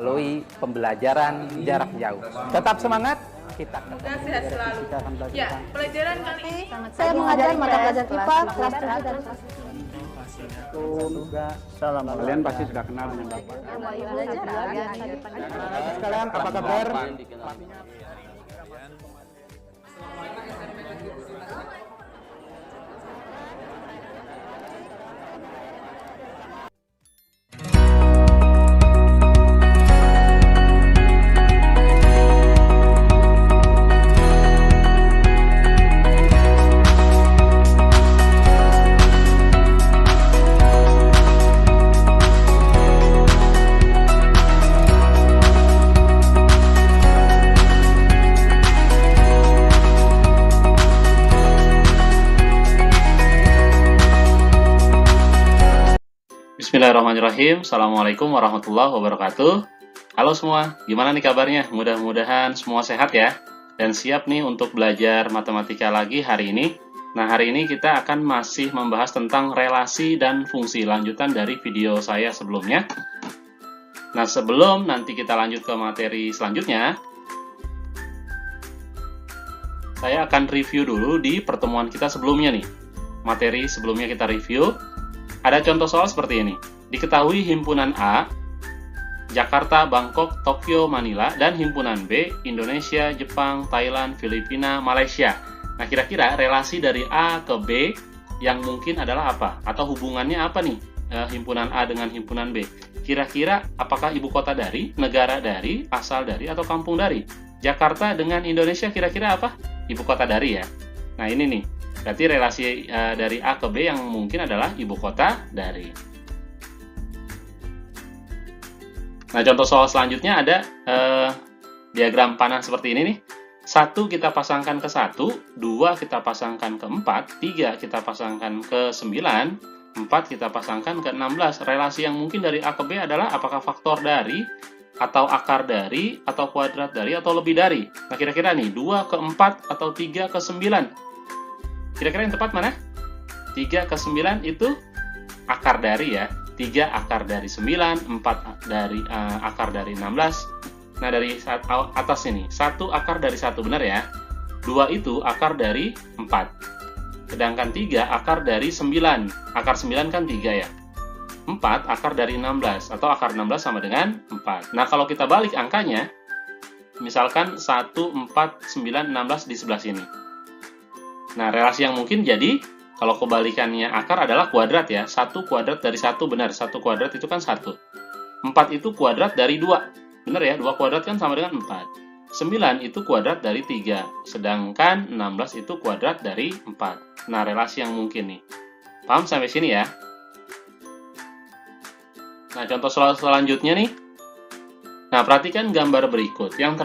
melalui pembelajaran jarak jauh. Tetap semangat, kita Semoga sehat selalu. Ya, pelajaran kali ini Saya mengajar mata pelajaran IPA kelas 7 dan kelas Salam. Kalian pasti sudah kenal dengan Bapak. Sekalian apa kabar? Bismillahirrahmanirrahim. Assalamualaikum warahmatullahi wabarakatuh. Halo semua, gimana nih kabarnya? Mudah-mudahan semua sehat ya, dan siap nih untuk belajar matematika lagi hari ini. Nah, hari ini kita akan masih membahas tentang relasi dan fungsi, lanjutan dari video saya sebelumnya. Nah, sebelum nanti kita lanjut ke materi selanjutnya, saya akan review dulu di pertemuan kita sebelumnya nih. Materi sebelumnya kita review. Ada contoh soal seperti ini. Diketahui himpunan A, Jakarta, Bangkok, Tokyo, Manila, dan himpunan B, Indonesia, Jepang, Thailand, Filipina, Malaysia. Nah, kira-kira relasi dari A ke B yang mungkin adalah apa? Atau hubungannya apa nih himpunan A dengan himpunan B? Kira-kira apakah ibu kota dari, negara dari, asal dari, atau kampung dari? Jakarta dengan Indonesia kira-kira apa? Ibu kota dari ya. Nah, ini nih. Berarti relasi dari A ke B yang mungkin adalah ibu kota dari. Nah, contoh soal selanjutnya ada diagram panah seperti ini nih. 1 kita pasangkan ke 1, 2 kita pasangkan ke 4, 3 kita pasangkan ke 9, 4 kita pasangkan ke 16. Relasi yang mungkin dari A ke B adalah apakah faktor dari, atau akar dari, atau kuadrat dari, atau lebih dari. Nah, kira-kira nih, 2 ke 4 atau 3 ke 9. Kira-kira yang tepat mana? 3 ke 9 itu akar dari ya. 3 akar dari 9, 4 dari akar dari 16. Nah, dari atas ini, 1 akar dari 1, benar ya? 2 itu akar dari 4. Sedangkan 3 akar dari 9. Akar 9 kan 3 ya. 4 akar dari 16, atau akar 16 sama dengan 4. Nah, kalau kita balik angkanya, misalkan 1, 4, 9, 16 di sebelah sini. Nah, relasi yang mungkin jadi, kalau kebalikannya akar adalah kuadrat ya. 1 kuadrat dari 1, benar. 1 kuadrat itu kan 1. 4 itu kuadrat dari 2. Benar ya, 2 kuadrat kan sama dengan 4. 9 itu kuadrat dari 3. Sedangkan 16 itu kuadrat dari 4. Nah, relasi yang mungkin nih. Paham sampai sini ya? Nah, contoh soal selanjutnya nih. Nah, perhatikan gambar berikut. Yang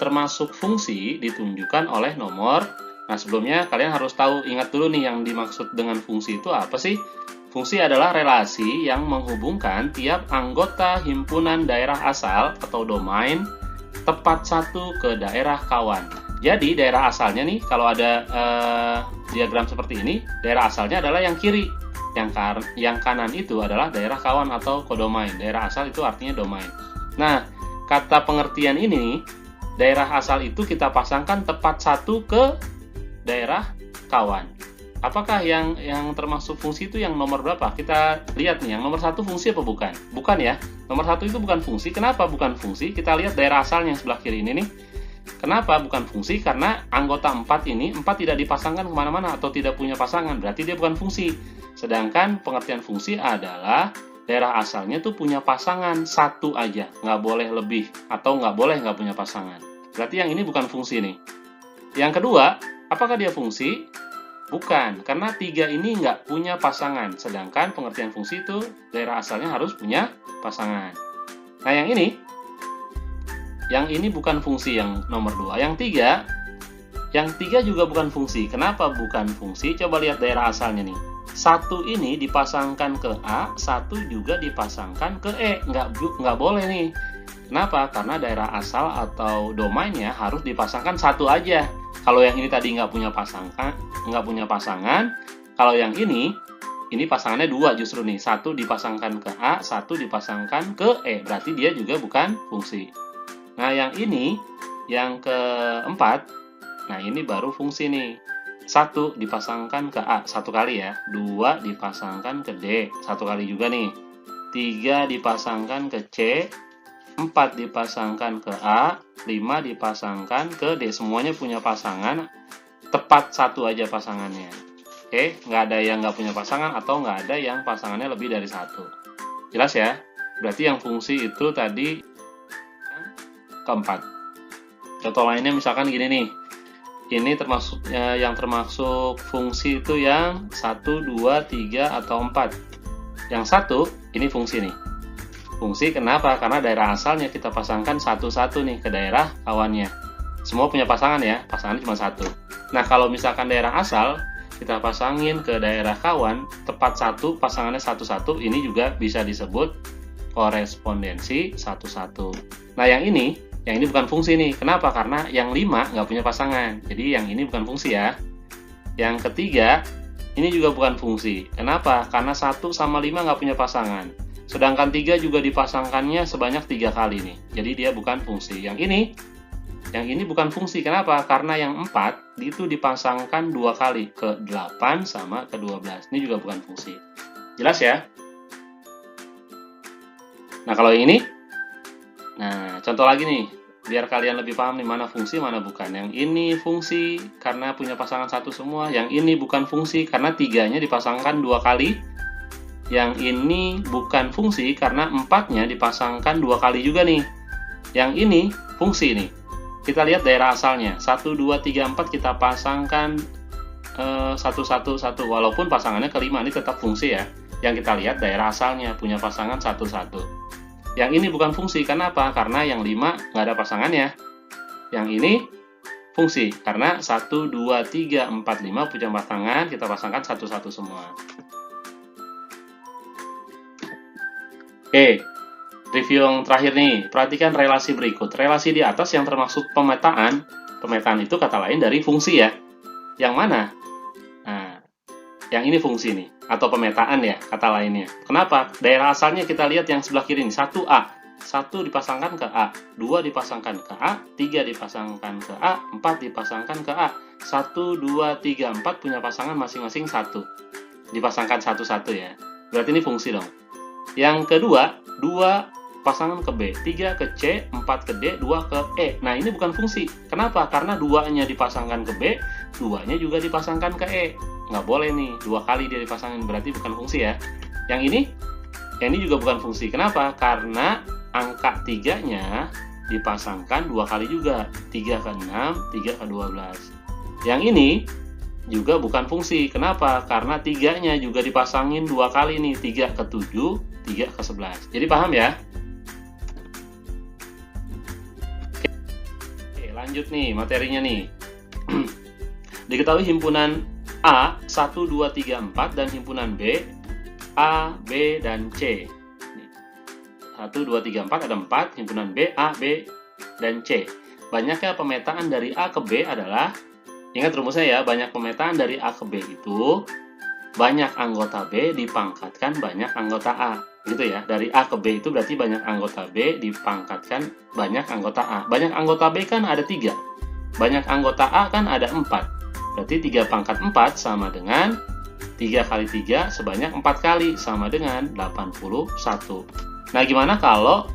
termasuk fungsi ditunjukkan oleh nomor. Nah, sebelumnya kalian harus tahu, ingat dulu nih yang dimaksud dengan fungsi itu apa sih? Fungsi adalah relasi yang menghubungkan tiap anggota himpunan daerah asal atau domain tepat satu ke daerah kawan. Jadi, daerah asalnya nih, kalau ada diagram seperti ini, daerah asalnya adalah yang kiri. Yang kanan itu adalah daerah kawan atau kodomain. Daerah asal itu artinya domain. Nah, kata pengertian ini, daerah asal itu kita pasangkan tepat satu ke daerah kawan. Apakah yang termasuk fungsi itu yang nomor berapa? Kita lihat nih, yang nomor 1 fungsi apa bukan? Bukan ya. Nomor 1 itu bukan fungsi. Kenapa bukan fungsi? Kita lihat daerah asalnya yang sebelah kiri ini nih. Kenapa bukan fungsi? Karena anggota 4 ini, 4 tidak dipasangkan kemana-mana atau tidak punya pasangan. Berarti dia bukan fungsi. Sedangkan pengertian fungsi adalah daerah asalnya tuh punya pasangan 1 aja. Nggak boleh lebih atau nggak boleh nggak punya pasangan. Berarti yang ini bukan fungsi nih. Yang kedua, apakah dia fungsi? Bukan, karena 3 ini nggak punya pasangan. Sedangkan pengertian fungsi itu daerah asalnya harus punya pasangan. Nah, yang ini bukan fungsi yang nomor 2. Yang 3 juga bukan fungsi. Kenapa bukan fungsi? Coba lihat daerah asalnya nih. 1 ini dipasangkan ke A, 1 juga dipasangkan ke E. Nggak boleh nih. Kenapa? Karena daerah asal atau domainnya harus dipasangkan 1 aja. Kalau yang ini tadi nggak punya pasangan, kalau yang ini ini pasangannya 2 justru nih. 1 dipasangkan ke A, 1 dipasangkan ke E. Berarti dia juga bukan fungsi. Nah, yang ini, yang keempat, nah ini baru fungsi nih. 1 dipasangkan ke A, 1 kali ya. 2 dipasangkan ke D, 1 kali juga nih. 3 dipasangkan ke C, 4 dipasangkan ke A, 5 dipasangkan ke D. Semuanya punya pasangan, tepat 1 aja pasangannya. Oke, nggak ada yang nggak punya pasangan atau nggak ada yang pasangannya lebih dari 1. Jelas ya? Berarti yang fungsi itu tadi yang keempat. Contoh lainnya misalkan gini nih. Ini termasuk yang termasuk fungsi itu yang 1, 2, 3, atau 4. Yang 1, ini fungsi nih. Fungsi kenapa? Karena daerah asalnya kita pasangkan 1-1 nih ke daerah kawannya. Semua punya pasangan ya, pasangannya cuma 1. Nah, kalau misalkan daerah asal, kita pasangin ke daerah kawan, tepat 1, pasangannya 1-1, ini juga bisa disebut korespondensi 1-1. Nah, yang ini bukan fungsi nih. Kenapa? Karena yang 5 nggak punya pasangan. Jadi yang ini bukan fungsi ya. Yang ketiga, ini juga bukan fungsi. Kenapa? Karena 1 sama 5 nggak punya pasangan. Sedangkan 3 juga dipasangkannya sebanyak 3 kali nih. Jadi dia bukan fungsi. Yang ini bukan fungsi. Kenapa? Karena yang 4 itu dipasangkan 2 kali. Ke 8 sama ke 12. Ini juga bukan fungsi. Jelas ya? Nah, kalau yang ini, nah, contoh lagi nih, biar kalian lebih paham nih mana fungsi, mana bukan. Yang ini fungsi karena punya pasangan 1 semua. Yang ini bukan fungsi karena 3-nya dipasangkan 2 kali. Yang ini bukan fungsi karena 4-nya dipasangkan 2 kali juga nih. Yang ini fungsi nih. Kita lihat daerah asalnya. 1, 2, 3, 4 kita pasangkan 1-1-1. Walaupun pasangannya ke-5, ini tetap fungsi ya. Yang kita lihat daerah asalnya punya pasangan 1-1. Yang ini bukan fungsi, kenapa? Karena yang 5 nggak ada pasangannya. Yang ini fungsi, karena 1, 2, 3, 4, 5 punya pasangan, kita pasangkan 1-1 semua. Oke, review yang terakhir nih, perhatikan relasi berikut. Relasi di atas yang termasuk pemetaan itu kata lain dari fungsi ya. Yang mana? Nah, yang ini fungsi nih. Atau pemetaan ya, kata lainnya. Kenapa? Daerah asalnya kita lihat yang sebelah kiri ini, 1A. 1 dipasangkan ke A, 2 dipasangkan ke A, 3 dipasangkan ke A, 4 dipasangkan ke A. 1, 2, 3, 4 punya pasangan masing-masing 1. Dipasangkan 1-1 ya. Berarti ini fungsi dong. Yang kedua, 2 pasangan ke B, 3 ke C, 4 ke D, 2 ke E. Nah, ini bukan fungsi. Kenapa? Karena 2-nya dipasangkan ke B, 2-nya juga dipasangkan ke E. Nggak boleh nih, 2 kali dia dipasangin, berarti bukan fungsi ya. Yang ini juga bukan fungsi. Kenapa? Karena angka 3-nya dipasangkan 2 kali juga, 3 ke 6, 3 ke 12. Yang ini juga bukan fungsi. Kenapa? Karena 3-nya juga dipasangin 2 kali nih, 3 ke 7, 3 ke 11. Jadi paham ya? Oke, lanjut nih materinya nih. Diketahui himpunan A 1, 2, 3, 4 dan himpunan B A, B, dan C. 1, 2, 3, 4 ada 4, himpunan B, A, B, dan C. Banyaknya pemetaan dari A ke B adalah, ingat rumusnya ya, banyak pemetaan dari A ke B itu banyak anggota B dipangkatkan banyak anggota A. Gitu ya, dari A ke B itu berarti banyak anggota B dipangkatkan banyak anggota A. Banyak anggota B kan ada 3. Banyak anggota A kan ada 4. Berarti 3 pangkat 4 sama dengan 3 kali 3 sebanyak 4 kali, sama dengan 81. Nah, gimana kalau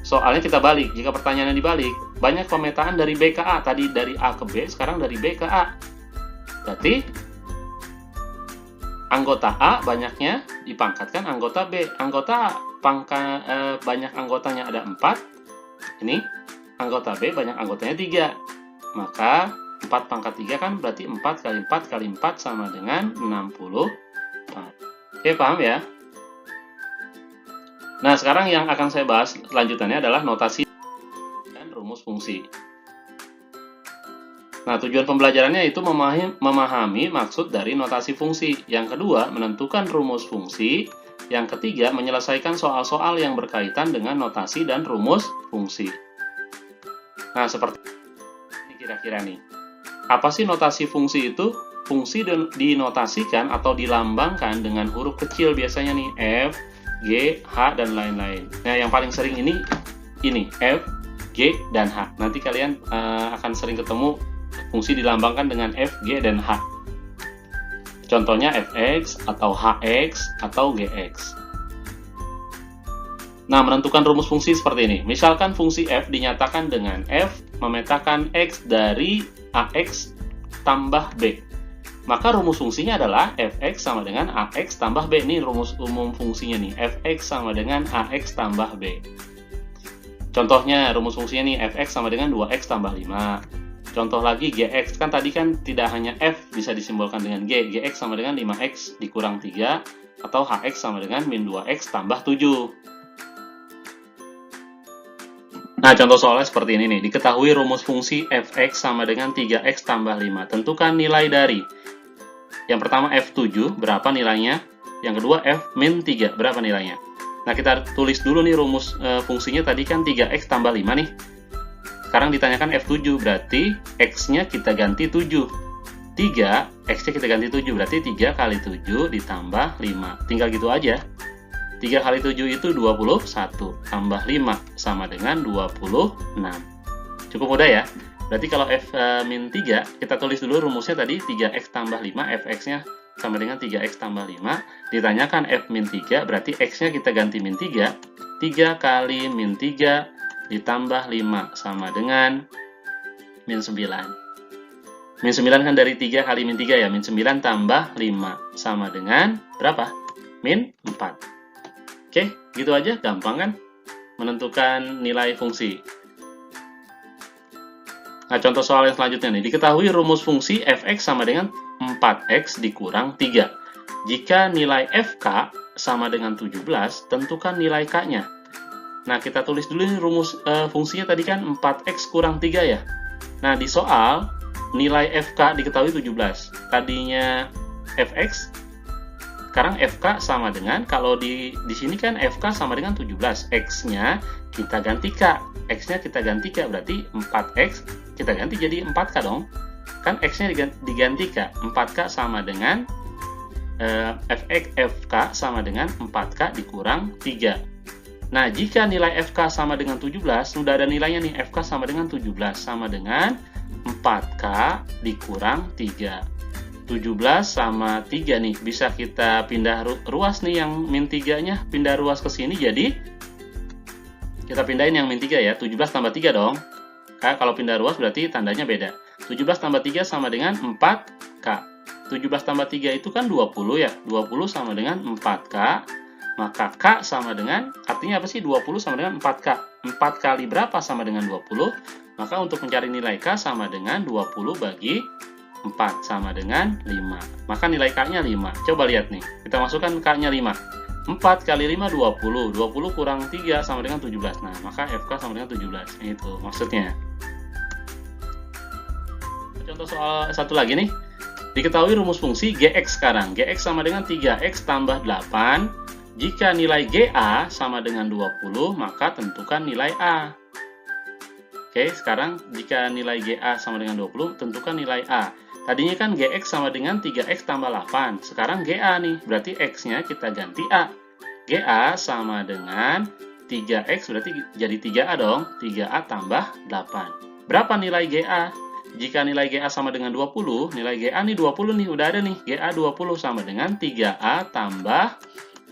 soalnya kita balik? Jika pertanyaannya dibalik, banyak pemetaan dari B ke A. Tadi dari A ke B, sekarang dari B ke A. Berarti anggota A banyaknya dipangkatkan anggota B. Anggota banyak anggotanya ada 4. Ini anggota B banyak anggotanya 3. Maka 4 pangkat 3 kan berarti 4 kali 4 kali 4 sama dengan 64. Oke, paham ya? Nah, sekarang yang akan saya bahas lanjutannya adalah notasi dan rumus fungsi. Nah, tujuan pembelajarannya itu memahami maksud dari notasi fungsi. Yang kedua, menentukan rumus fungsi. Yang ketiga, menyelesaikan soal-soal yang berkaitan dengan notasi dan rumus fungsi. Nah, seperti ini kira-kira nih. Apa sih notasi fungsi itu? fungsi dinotasikan atau dilambangkan dengan huruf kecil biasanya nih, F, G, H, dan lain-lain. Nah, yang paling sering ini F, G, dan H. Nanti kalian akan sering ketemu fungsi dilambangkan dengan F, G, dan H. Contohnya Fx, atau Hx, atau Gx. Nah, menentukan rumus fungsi seperti ini. Misalkan fungsi f dinyatakan dengan f memetakan x dari ax tambah b. Maka rumus fungsinya adalah fx sama dengan ax tambah b. Ini rumus umum fungsinya nih. Fx sama dengan ax tambah b. Contohnya rumus fungsinya nih, fx sama dengan 2x tambah 5. Contoh lagi gx, kan tadi kan tidak hanya f bisa disimbolkan dengan g. Gx sama dengan 5x dikurang 3, atau hx sama dengan min 2x tambah 7. Nah, contoh soalnya seperti ini nih. Diketahui rumus fungsi fx sama dengan 3x tambah 5. Tentukan nilai dari. Yang pertama f7, berapa nilainya? Yang kedua f-3, berapa nilainya? Nah, kita tulis dulu nih rumus fungsinya tadi kan 3x tambah 5 nih. Sekarang ditanyakan f7, berarti x-nya kita ganti 7. 3, x-nya kita ganti 7, berarti 3 kali 7 ditambah 5. Tinggal gitu aja. 3 kali 7 itu 21, tambah 5 sama dengan 26. Cukup mudah ya. Berarti kalau f-3, kita tulis dulu rumusnya tadi 3x tambah 5, fx-nya sama dengan 3x tambah 5. Ditanyakan f-3, berarti x-nya kita ganti min 3. 3 kali min 3 ditambah 5 sama dengan min 9. Min 9 kan dari 3 kali min 3 ya, min 9 tambah 5 sama dengan berapa? Min 4. Oke, gitu aja, gampang kan? Menentukan nilai fungsi. Nah, contoh soal yang selanjutnya nih. Diketahui rumus fungsi fx sama dengan 4x dikurang 3. Jika nilai fk sama dengan 17, tentukan nilai k-nya. Nah, kita tulis dulu nih rumus fungsinya tadi kan 4x kurang 3 ya. Nah, di soal, nilai fk diketahui 17. Tadinya fx, sekarang fk sama dengan, kalau di sini kan fk sama dengan 17, x-nya kita ganti k, x-nya kita ganti k, berarti 4x kita ganti jadi 4k dong. Kan x-nya diganti k, 4k sama dengan fk sama dengan 4k dikurang 3. Nah, jika nilai fk sama dengan 17, sudah ada nilainya nih, fk sama dengan 17 sama dengan 4k dikurang 3. 17 sama 3 nih, bisa kita pindah ruas nih, yang min 3-nya pindah ruas ke sini, jadi kita pindahin yang min 3 ya, 17 tambah 3 dong. Kalau pindah ruas berarti tandanya beda. 17 tambah 3 sama dengan 4k. 17 tambah 3 itu kan 20 ya, 20 sama dengan 4k, maka k sama dengan, artinya apa sih 20 sama dengan 4k? 4 kali berapa sama dengan 20? Maka untuk mencari nilai k sama dengan 20 bagi 4 sama dengan 5. Maka nilai k-nya 5. Coba lihat nih. Kita masukkan k-nya 5. 4 kali 5, 20. 20 kurang 3 sama dengan 17. Nah, maka fk sama dengan 17. Itu maksudnya. Contoh soal satu lagi nih. Diketahui rumus fungsi gx sekarang. Gx sama dengan 3x tambah 8. Jika nilai ga sama dengan 20, maka tentukan nilai a. Oke, sekarang jika nilai ga sama dengan 20, tentukan nilai a. Tadinya kan gx sama dengan 3x tambah 8. Sekarang ga nih, berarti x-nya kita ganti a. Ga sama dengan 3x, berarti jadi 3a dong. 3a tambah 8. Berapa nilai ga? Jika nilai ga sama dengan 20, nilai ga nih 20 nih, udah ada nih. Ga 20 sama dengan 3a tambah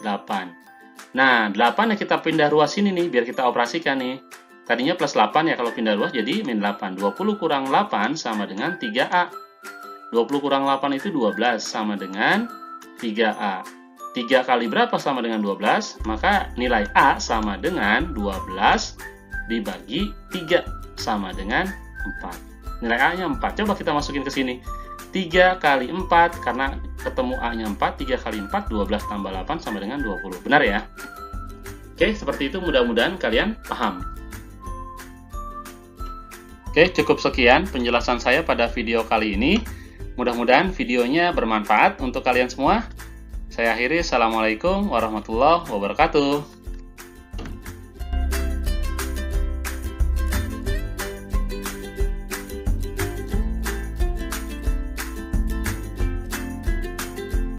8. Nah, 8 yang kita pindah ruas ini nih, biar kita operasikan nih. Tadinya plus 8 ya kalau pindah ruas, jadi min 8. 20 kurang 8 sama dengan 3a. 20 kurang 8 itu 12 sama dengan 3a. 3 kali berapa sama dengan 12? Maka nilai a sama dengan 12 dibagi 3 sama dengan 4. Nilai a-nya 4. Coba kita masukin ke sini. 3 kali 4, karena ketemu a-nya 4, 3 kali 4, 12 tambah 8 sama dengan 20. Benar ya? Oke, seperti itu, mudah-mudahan kalian paham. Oke, cukup sekian penjelasan saya pada video kali ini. Mudah-mudahan videonya bermanfaat untuk kalian semua. Saya akhiri. Assalamualaikum warahmatullahi wabarakatuh.